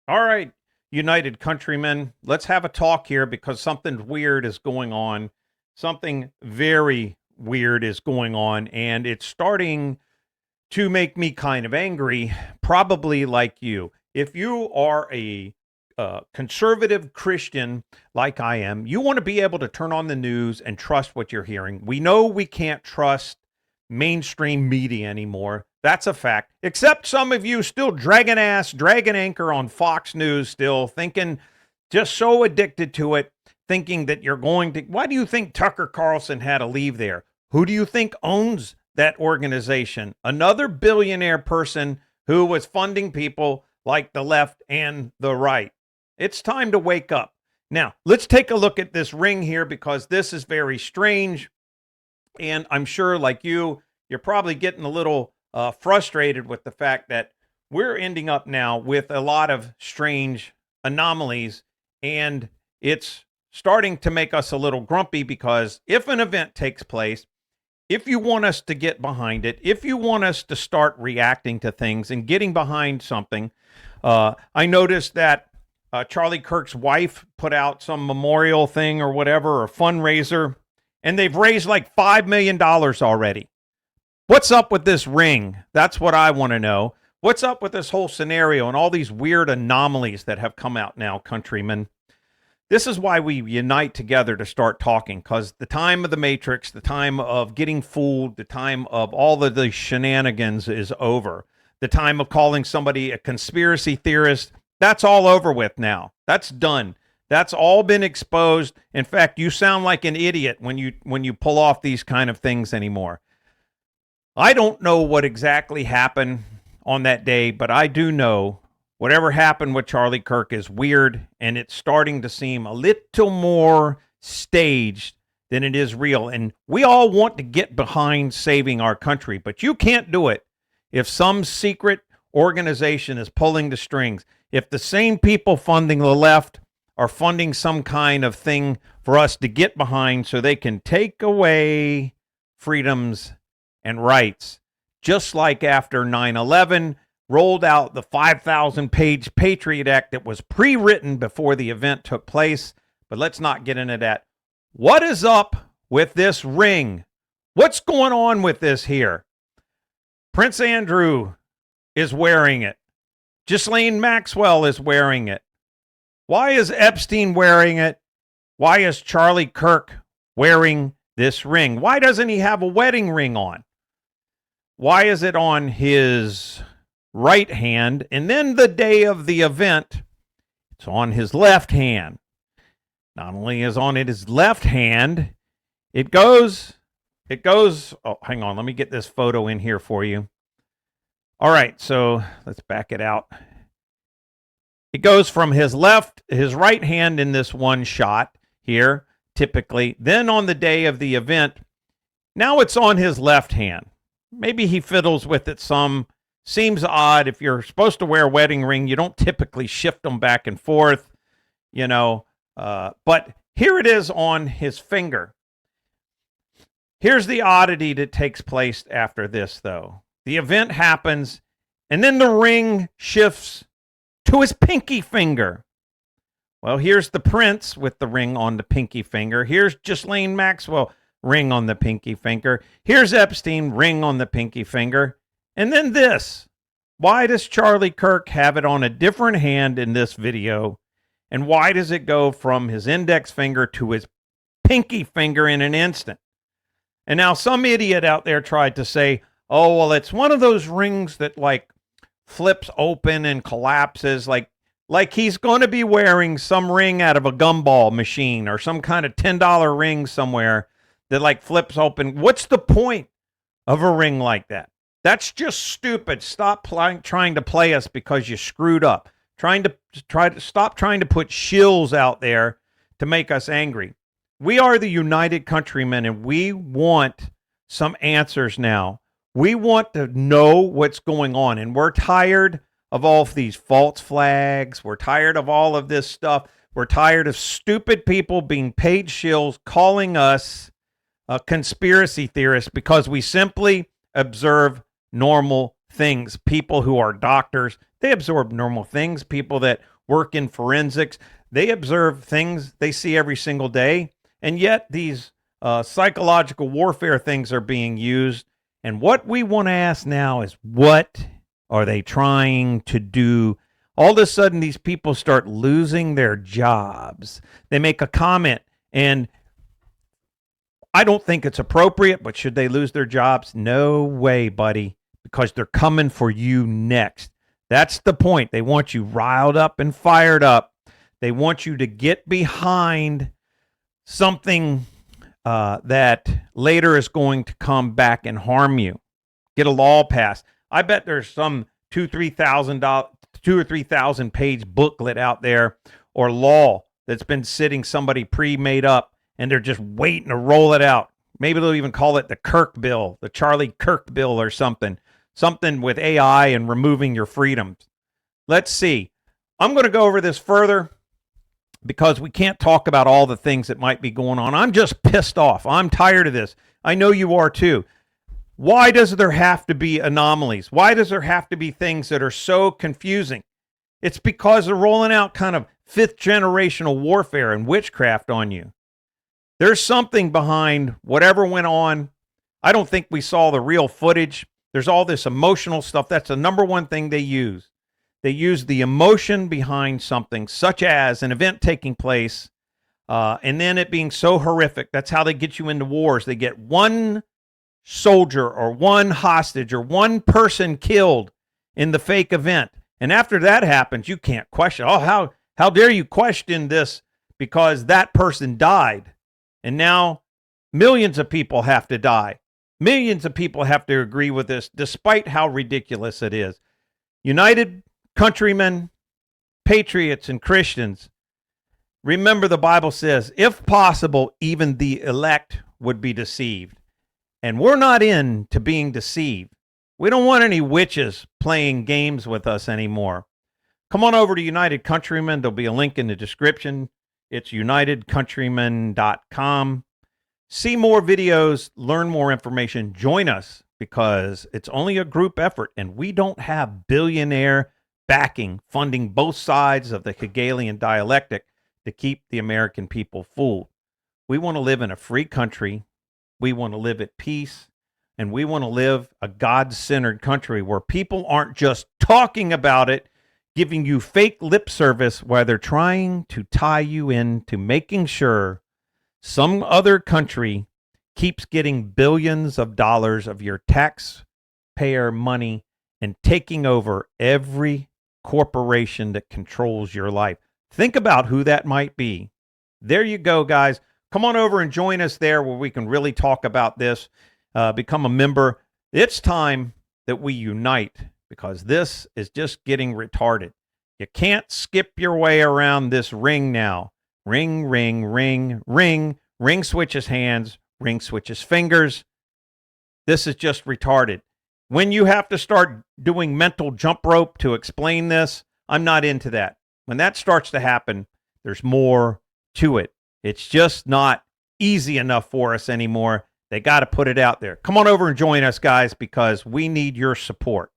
All right, United Countrymen, let's have a talk here because something weird is going on. Something very weird is going on, and it's starting to make me kind of angry, probably like you. If you are a conservative Christian like I am, you want to be able to turn on the news and trust what you're hearing. We know we can't trust mainstream media anymore. That's a fact. Except some of you still dragging anchor on Fox News, still thinking, just so addicted to it, thinking that you're going to. Why do you think Tucker Carlson had to leave there? Who do you think owns that organization? Another billionaire person who was funding people like the left and the right. It's time to wake up. Now, let's take a look at this ring here because this is very strange. And I'm sure, like you're probably getting a little frustrated with the fact that we're ending up now with a lot of strange anomalies. And it's starting to make us a little grumpy because if an event takes place, if you want us to get behind it, if you want us to start reacting to things and getting behind something, I noticed that Charlie Kirk's wife put out some memorial thing or whatever, or fundraiser, and they've raised like $5 million already. What's up with this ring? That's what I want to know. What's up with this whole scenario and all these weird anomalies that have come out now, countrymen? This is why we unite together to start talking, because the time of the Matrix, the time of getting fooled, the time of all of the shenanigans is over. The time of calling somebody a conspiracy theorist, that's all over with now. That's done. That's all been exposed. In fact, you sound like an idiot when you pull off these kind of things anymore. I don't know what exactly happened on that day, but I do know whatever happened with Charlie Kirk is weird, and it's starting to seem a little more staged than it is real. And we all want to get behind saving our country, but you can't do it if some secret organization is pulling the strings. If the same people funding the left are funding some kind of thing for us to get behind so they can take away freedoms and rights, just like after 9/11 rolled out the 5,000-page Patriot Act that was pre-written before the event took place. But let's not get into that. What is up with this ring? What's going on with this here? Prince Andrew is wearing it. Ghislaine Maxwell is wearing it. Why is Epstein wearing it? Why is Charlie Kirk wearing this ring? Why doesn't he have a wedding ring on? Why is it on his right hand? And then the day of the event, it's on his left hand. Not only is on it his left hand, it goes, oh, hang on, let me get this photo in here for you. All right, so let's back it out. It goes from his right hand in this one shot here, typically. Then on the day of the event, now it's on his left hand. Maybe he fiddles with it some. Seems odd. If you're supposed to wear a wedding ring, you don't typically shift them back and forth, but here it is on his finger. Here's the oddity that takes place after this, though. The event happens, and then the ring shifts to his pinky finger. Well, here's the prince with the ring on the pinky finger. Here's Ghislaine Maxwell, ring on the pinky finger. Here's Epstein, ring on the pinky finger. And then this. Why does Charlie Kirk have it on a different hand in this video? And why does it go from his index finger to his pinky finger in an instant? And now some idiot out there tried to say, oh, well, it's one of those rings that like flips open and collapses, like he's going to be wearing some ring out of a gumball machine or some kind of $10 ring somewhere that like flips open. What's the point of a ring like that? That's just stupid. Stop trying to play us because you screwed up. Stop trying to put shills out there to make us angry. We are the United Countrymen, and we want some answers now. We want to know what's going on, and we're tired of all of these false flags. We're tired of all of this stuff. We're tired of stupid people being paid shills calling us conspiracy theorists because we simply observe normal things. People who are doctors, they observe normal things. People that work in forensics. They observe things they see every single day, and yet these psychological warfare things are being used. And what we want to ask now is, what are they trying to do? All of a sudden, these people start losing their jobs. They make a comment, and I don't think it's appropriate, but should they lose their jobs? No way, buddy, because they're coming for you next. That's the point. They want you riled up and fired up. They want you to get behind something that later is going to come back and harm you. Get a law passed. I bet there's some $2,000 or $3,000 page booklet out there or law that's been sitting somebody pre-made up, and they're just waiting to roll it out. Maybe they'll even call it the Kirk bill, the Charlie Kirk bill or something with AI and removing your freedoms. Let's see. I'm going to go over this further because we can't talk about all the things that might be going on. I'm just pissed off. I'm tired of this. I know you are too. Why does there have to be anomalies? Why does there have to be things that are so confusing? It's because they're rolling out kind of fifth generational warfare and witchcraft on you. There's something behind whatever went on. I don't think we saw the real footage. There's all this emotional stuff. That's the number one thing they use. They use the emotion behind something, such as an event taking place, and then it being so horrific. That's how they get you into wars. They get one soldier or one hostage or one person killed in the fake event. And after that happens, you can't question, oh, how dare you question this because that person died. And now millions of people have to die. Millions of people have to agree with this, despite how ridiculous it is. United countrymen, patriots, and Christians, remember the Bible says, if possible, even the elect would be deceived. And we're not into being deceived. We don't want any witches playing games with us anymore. Come on over to United Countrymen. There'll be a link in the description. It's unitedcountrymen.com. See more videos, learn more information, join us because it's only a group effort and we don't have billionaire backing, funding both sides of the Hegelian dialectic to keep the American people fooled. We want to live in a free country. We want to live at peace, and we want to live a God-centered country where people aren't just talking about it, giving you fake lip service while they're trying to tie you into making sure some other country keeps getting billions of dollars of your taxpayer money and taking over every corporation that controls your life. Think about who that might be. There you go, guys. Come on over and join us there where we can really talk about this. Become a member. It's time that we unite because this is just getting retarded. You can't skip your way around this ring now. Ring, ring, ring, ring. Ring switches hands. Ring switches fingers. This is just retarded. When you have to start doing mental jump rope to explain this, I'm not into that. When that starts to happen, there's more to it. It's just not easy enough for us anymore. They got to put it out there. Come on over and join us, guys, because we need your support.